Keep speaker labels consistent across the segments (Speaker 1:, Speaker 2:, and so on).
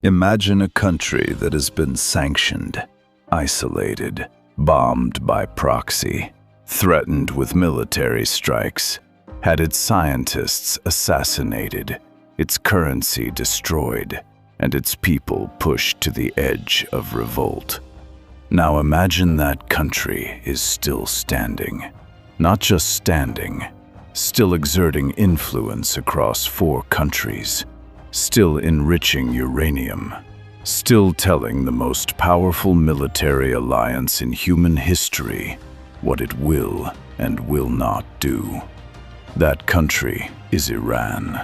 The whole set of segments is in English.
Speaker 1: Imagine a country that has been sanctioned, isolated, bombed by proxy, threatened with military strikes, had its scientists assassinated, its currency destroyed, and its people pushed to the edge of revolt. Now imagine that country is still standing. Not just standing, still exerting influence across 4 countries, still enriching uranium, still telling the most powerful military alliance in human history what it will and will not do. That country is Iran.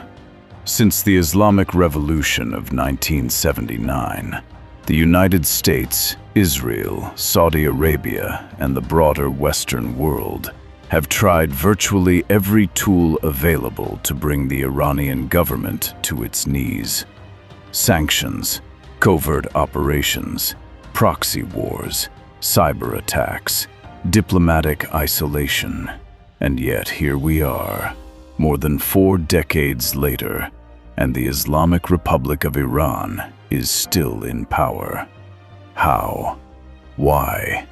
Speaker 1: Since the Islamic Revolution of 1979, the United States, Israel, Saudi Arabia, and the broader Western world have tried virtually every tool available to bring the Iranian government to its knees. Sanctions, covert operations, proxy wars, cyber attacks, diplomatic isolation. And yet here we are, more than 4 decades later, and the Islamic Republic of Iran is still in power. How? Why?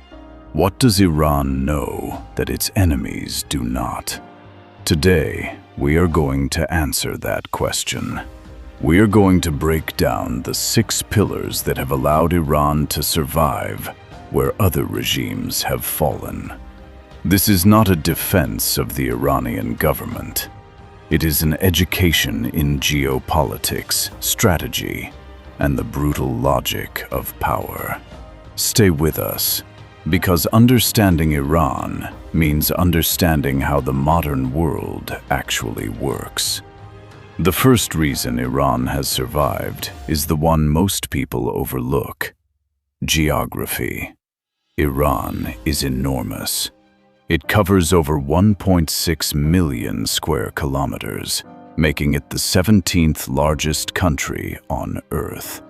Speaker 1: What does Iran know that its enemies do not? Today, we are going to answer that question. We are going to break down the 6 pillars that have allowed Iran to survive where other regimes have fallen. This is not a defense of the Iranian government. It is an education in geopolitics, strategy, and the brutal logic of power. Stay with us, because understanding Iran means understanding how the modern world actually works. The first reason Iran has survived is the one most people overlook: geography. Iran is enormous. It covers over 1.6 million square kilometers, making it the 17th largest country on Earth.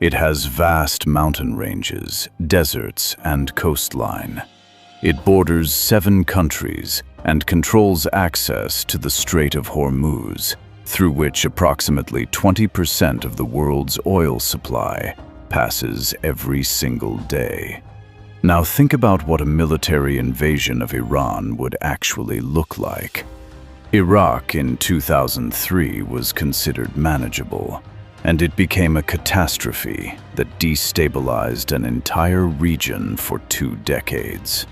Speaker 1: It has vast mountain ranges, deserts, and coastline. It borders 7 countries and controls access to the Strait of Hormuz, through which approximately 20% of the world's oil supply passes every single day. Now think about what a military invasion of Iran would actually look like. Iraq in 2003 was considered manageable, and it became a catastrophe that destabilized an entire region for 2 decades.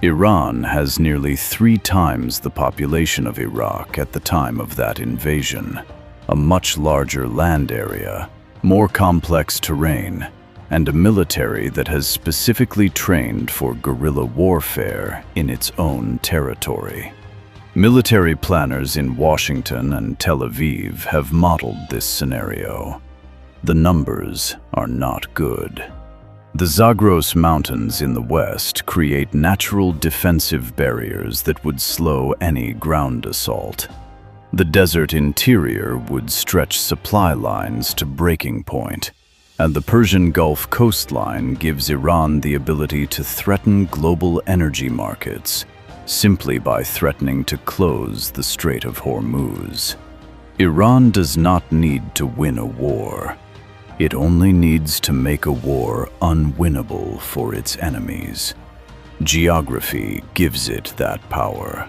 Speaker 1: Iran has nearly 3 times the population of Iraq at the time of that invasion, a much larger land area, more complex terrain, and a military that has specifically trained for guerrilla warfare in its own territory. Military planners in Washington and Tel Aviv have modeled this scenario. The numbers are not good. The Zagros Mountains in the west create natural defensive barriers that would slow any ground assault. The desert interior would stretch supply lines to breaking point, and the Persian Gulf coastline gives Iran the ability to threaten global energy markets simply by threatening to close the Strait of Hormuz. Iran does not need to win a war. It only needs to make a war unwinnable for its enemies. Geography gives it that power.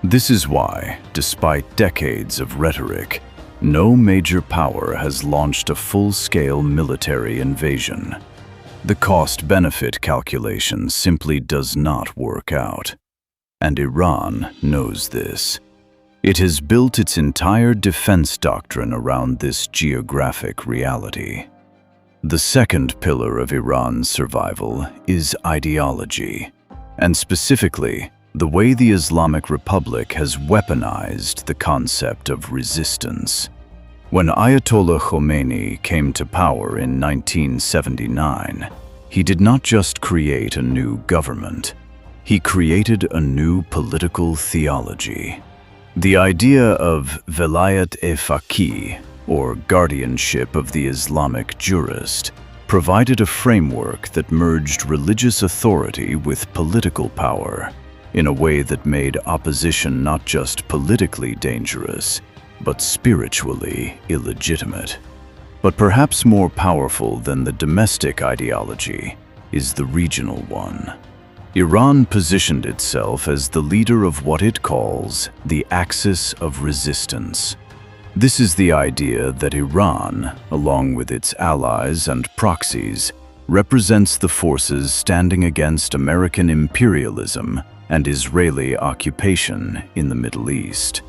Speaker 1: This is why, despite decades of rhetoric, no major power has launched a full-scale military invasion. The cost-benefit calculation simply does not work out. And Iran knows this. It has built its entire defense doctrine around this geographic reality. The second pillar of Iran's survival is ideology, and specifically, the way the Islamic Republic has weaponized the concept of resistance. When Ayatollah Khomeini came to power in 1979, he did not just create a new government. He created a new political theology. The idea of Velayat-e-Faqih, or guardianship of the Islamic jurist, provided a framework that merged religious authority with political power in a way that made opposition not just politically dangerous, but spiritually illegitimate. But perhaps more powerful than the domestic ideology is the regional one. Iran positioned itself as the leader of what it calls the axis of resistance. This is the idea that Iran, along with its allies and proxies, represents the forces standing against American imperialism and Israeli occupation in the Middle East.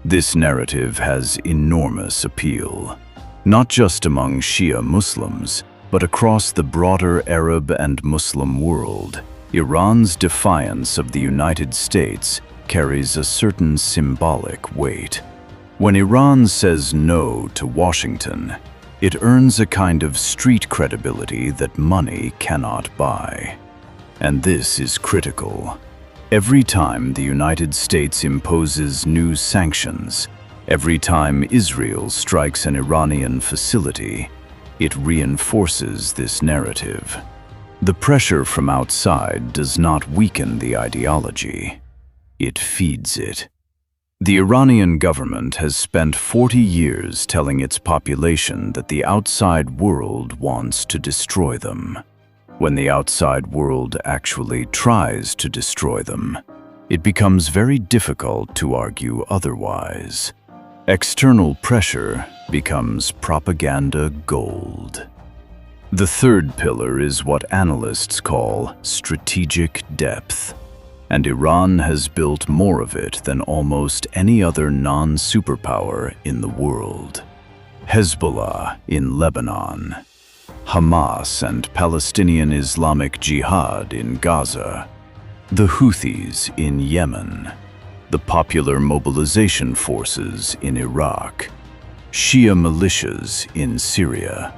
Speaker 1: This narrative has enormous appeal, not just among Shia Muslims, but across the broader Arab and Muslim world. Iran's defiance of the United States carries a certain symbolic weight. When Iran says no to Washington, it earns a kind of street credibility that money cannot buy. And this is critical. Every time the United States imposes new sanctions, every time Israel strikes an Iranian facility, it reinforces this narrative. The pressure from outside does not weaken the ideology. It feeds it. The Iranian government has spent 40 years telling its population that the outside world wants to destroy them. When the outside world actually tries to destroy them, it becomes very difficult to argue otherwise. External pressure becomes propaganda gold. The third pillar is what analysts call strategic depth, and Iran has built more of it than almost any other non-superpower in the world. Hezbollah in Lebanon, Hamas and Palestinian Islamic Jihad in Gaza, the Houthis in Yemen, the Popular Mobilization Forces in Iraq, Shia militias in Syria.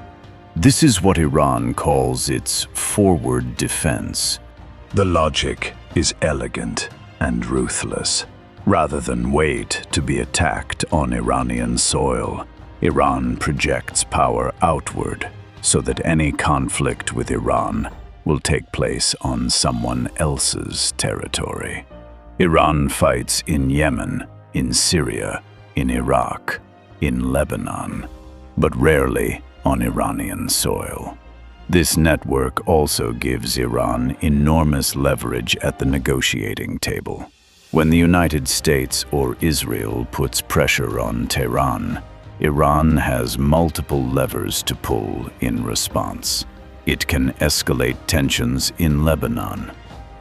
Speaker 1: This is what Iran calls its forward defense. The logic is elegant and ruthless. Rather than wait to be attacked on Iranian soil, Iran projects power outward so that any conflict with Iran will take place on someone else's territory. Iran fights in Yemen, in Syria, in Iraq, in Lebanon, but rarely on Iranian soil. This network also gives Iran enormous leverage at the negotiating table. When the United States or Israel puts pressure on Tehran, Iran has multiple levers to pull in response. It can escalate tensions in Lebanon.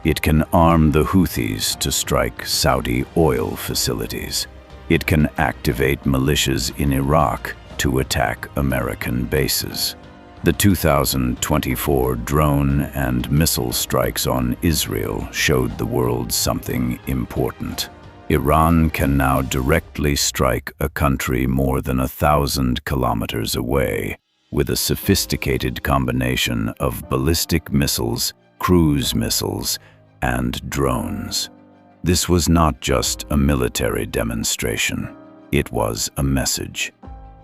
Speaker 1: It can arm the Houthis to strike Saudi oil facilities. It can activate militias in Iraq to attack American bases. The 2024 drone and missile strikes on Israel showed the world something important. Iran can now directly strike a country more than 1,000 kilometers away with a sophisticated combination of ballistic missiles, cruise missiles, and drones. This was not just a military demonstration. It was a message.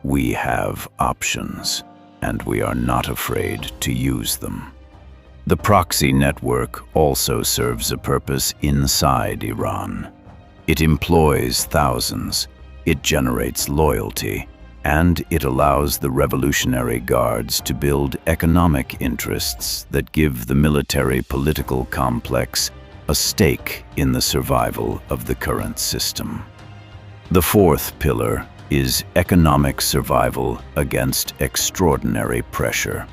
Speaker 1: We have options, and we are not afraid to use them. The proxy network also serves a purpose inside Iran. It employs thousands, it generates loyalty, and it allows the Revolutionary Guards to build economic interests that give the military-political complex a stake in the survival of the current system. The fourth pillar is economic survival against extraordinary pressure.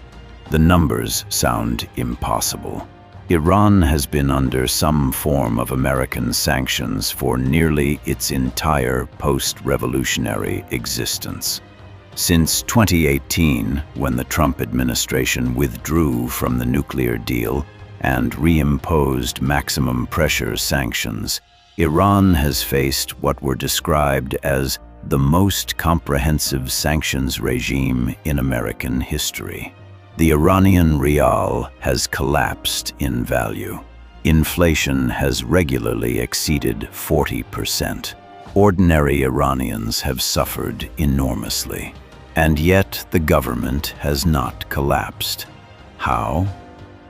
Speaker 1: The numbers sound impossible. Iran has been under some form of American sanctions for nearly its entire post-revolutionary existence. Since 2018, when the Trump administration withdrew from the nuclear deal and reimposed maximum pressure sanctions, Iran has faced what were described as the most comprehensive sanctions regime in American history. The Iranian rial has collapsed in value. Inflation has regularly exceeded 40%. Ordinary Iranians have suffered enormously. And yet the government has not collapsed. How?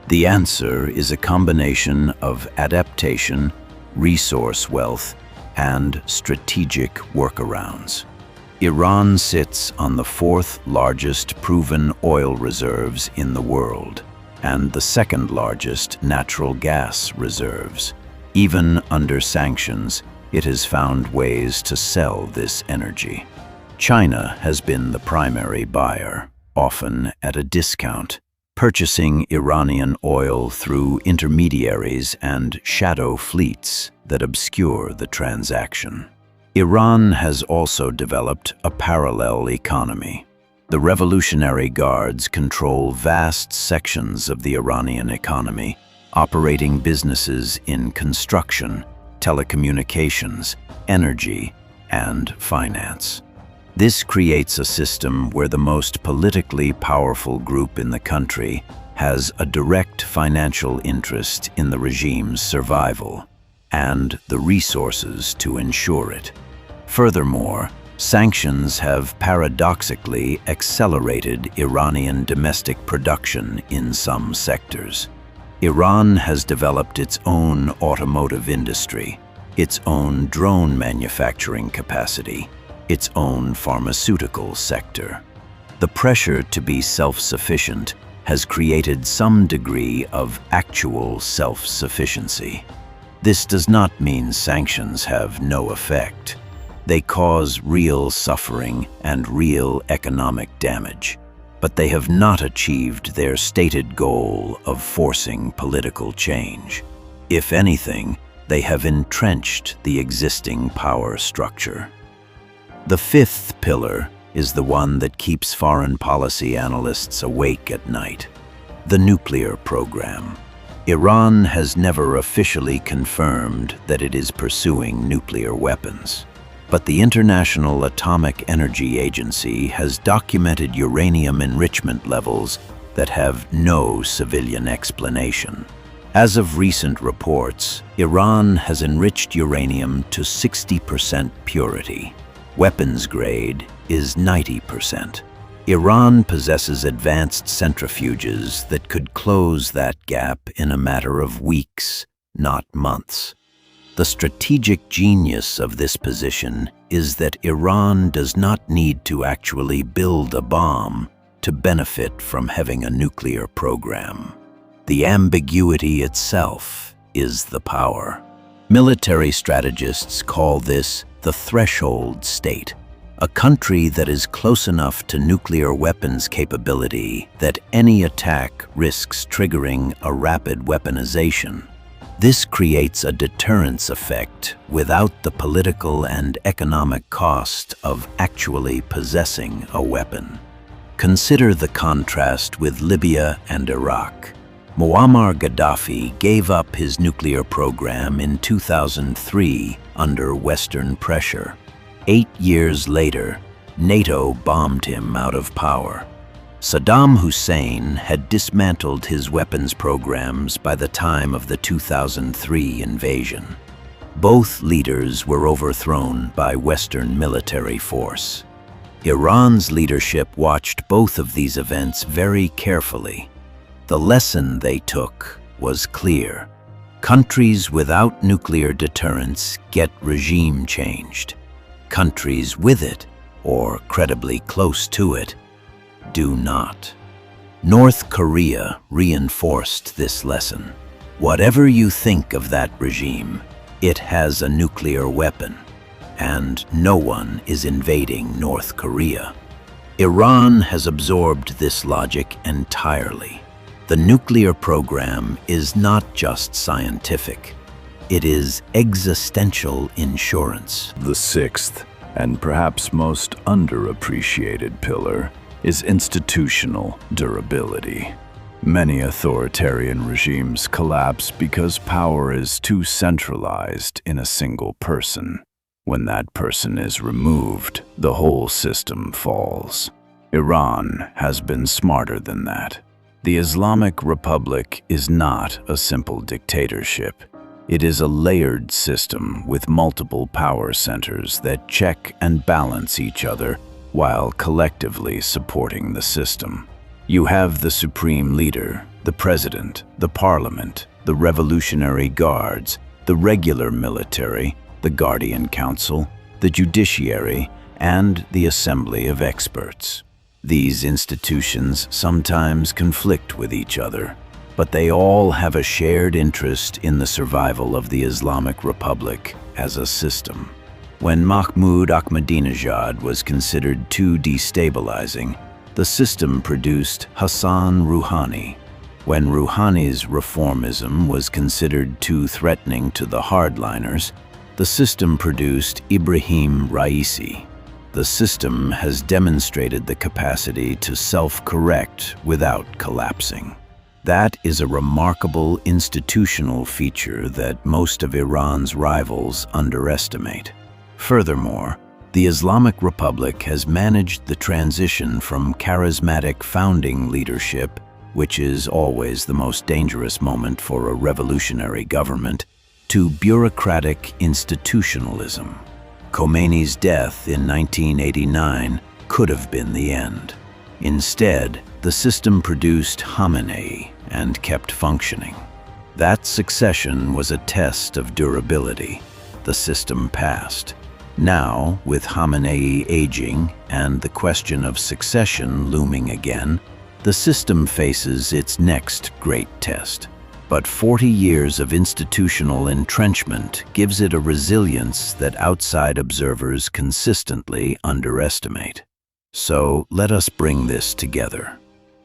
Speaker 1: The answer is a combination of adaptation, resource wealth, and strategic workarounds. Iran sits on the fourth largest proven oil reserves in the world and the second largest natural gas reserves. Even under sanctions, it has found ways to sell this energy. China has been the primary buyer, often at a discount, purchasing Iranian oil through intermediaries and shadow fleets that obscure the transaction. Iran has also developed a parallel economy. The Revolutionary Guards control vast sections of the Iranian economy, operating businesses in construction, telecommunications, energy, and finance. This creates a system where the most politically powerful group in the country has a direct financial interest in the regime's survival and the resources to ensure it. Furthermore, sanctions have paradoxically accelerated Iranian domestic production in some sectors. Iran has developed its own automotive industry, its own drone manufacturing capacity, its own pharmaceutical sector. The pressure to be self-sufficient has created some degree of actual self-sufficiency. This does not mean sanctions have no effect. They cause real suffering and real economic damage, but they have not achieved their stated goal of forcing political change. If anything, they have entrenched the existing power structure. The fifth pillar is the one that keeps foreign policy analysts awake at night: the nuclear program. Iran has never officially confirmed that it is pursuing nuclear weapons, but the International Atomic Energy Agency has documented uranium enrichment levels that have no civilian explanation. As of recent reports, Iran has enriched uranium to 60% purity. Weapons grade is 90%. Iran possesses advanced centrifuges that could close that gap in a matter of weeks, not months. The strategic genius of this position is that Iran does not need to actually build a bomb to benefit from having a nuclear program. The ambiguity itself is the power. Military strategists call this the threshold state, a country that is close enough to nuclear weapons capability that any attack risks triggering a rapid weaponization. This creates a deterrence effect without the political and economic cost of actually possessing a weapon. Consider the contrast with Libya and Iraq. Muammar Gaddafi gave up his nuclear program in 2003 under Western pressure. 8 years later, NATO bombed him out of power. Saddam Hussein had dismantled his weapons programs by the time of the 2003 invasion. Both leaders were overthrown by Western military force. Iran's leadership watched both of these events very carefully. The lesson they took was clear. Countries without nuclear deterrence get regime changed. Countries with it, or credibly close to it, do not. North Korea reinforced this lesson. Whatever you think of that regime, it has a nuclear weapon, and no one is invading North Korea. Iran has absorbed this logic entirely. The nuclear program is not just scientific. It is existential insurance.
Speaker 2: The sixth, and perhaps most underappreciated pillar, is institutional durability. Many authoritarian regimes collapse because power is too centralized in a single person. When that person is removed, the whole system falls. Iran has been smarter than that. The Islamic Republic is not a simple dictatorship. It is a layered system with multiple power centers that check and balance each other while collectively supporting the system. You have the supreme leader, the president, the parliament, the Revolutionary Guards, the regular military, the Guardian Council, the judiciary, and the assembly of experts. These institutions sometimes conflict with each other, but they all have a shared interest in the survival of the Islamic Republic as a system. When Mahmoud Ahmadinejad was considered too destabilizing, the system produced Hassan Rouhani. When Rouhani's reformism was considered too threatening to the hardliners, the system produced Ibrahim Raisi. The system has demonstrated the capacity to self-correct without collapsing. That is a remarkable institutional feature that most of Iran's rivals underestimate. Furthermore, the Islamic Republic has managed the transition from charismatic founding leadership, which is always the most dangerous moment for a revolutionary government, to bureaucratic institutionalism. Khomeini's death in 1989 could have been the end. Instead, the system produced Khamenei and kept functioning. That succession was a test of durability. The system passed. Now, with Khamenei aging and the question of succession looming again, the system faces its next great test. But 40 years of institutional entrenchment gives it a resilience that outside observers consistently underestimate. So let us bring this together.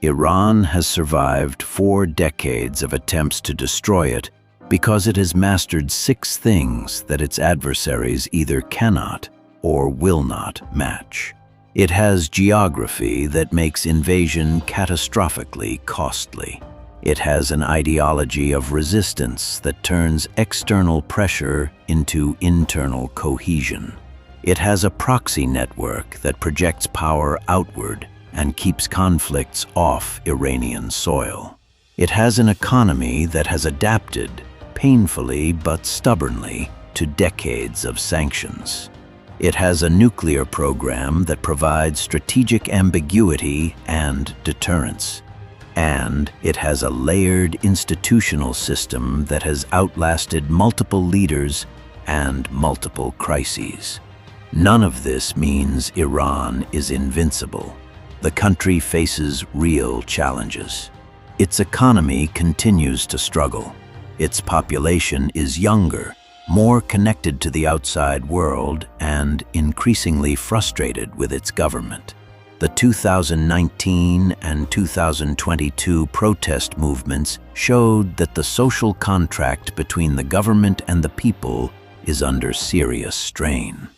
Speaker 2: Iran has survived 4 decades of attempts to destroy it because it has mastered 6 things that its adversaries either cannot or will not match. It has geography that makes invasion catastrophically costly. It has an ideology of resistance that turns external pressure into internal cohesion. It has a proxy network that projects power outward and keeps conflicts off Iranian soil. It has an economy that has adapted, painfully but stubbornly, to decades of sanctions. It has a nuclear program that provides strategic ambiguity and deterrence. And it has a layered institutional system that has outlasted multiple leaders and multiple crises. None of this means Iran is invincible. The country faces real challenges. Its economy continues to struggle. Its population is younger, more connected to the outside world, and increasingly frustrated with its government. The 2019 and 2022 protest movements showed that the social contract between the government and the people is under serious strain.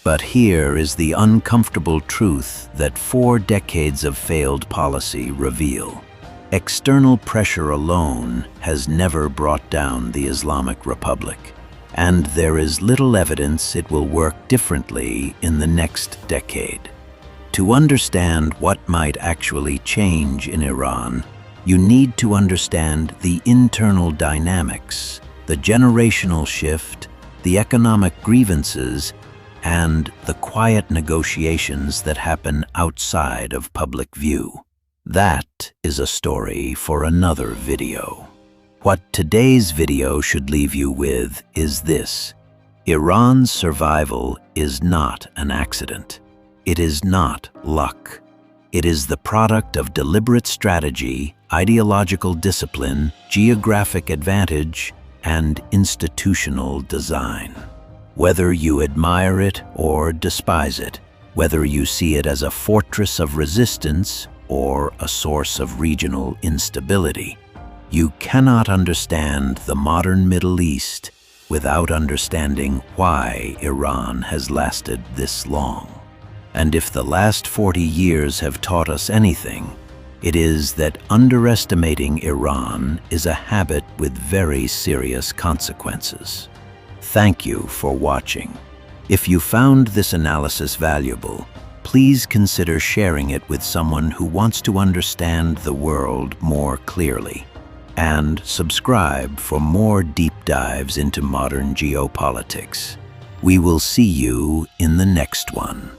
Speaker 2: But here is the uncomfortable truth that 4 decades of failed policy reveal. External pressure alone has never brought down the Islamic Republic, and there is little evidence it will work differently in the next decade. To understand what might actually change in Iran, you need to understand the internal dynamics, the generational shift, the economic grievances, and the quiet negotiations that happen outside of public view. That is a story for another video. What today's video should leave you with is this: Iran's survival is not an accident. It is not luck. It is the product of deliberate strategy, ideological discipline, geographic advantage, and institutional design. Whether you admire it or despise it, whether you see it as a fortress of resistance or a source of regional instability, you cannot understand the modern Middle East without understanding why Iran has lasted this long. And if the last 40 years have taught us anything, it is that underestimating Iran is a habit with very serious consequences. Thank you for watching. If you found this analysis valuable, please consider sharing it with someone who wants to understand the world more clearly. And subscribe for more deep dives into modern geopolitics. We will see you in the next one.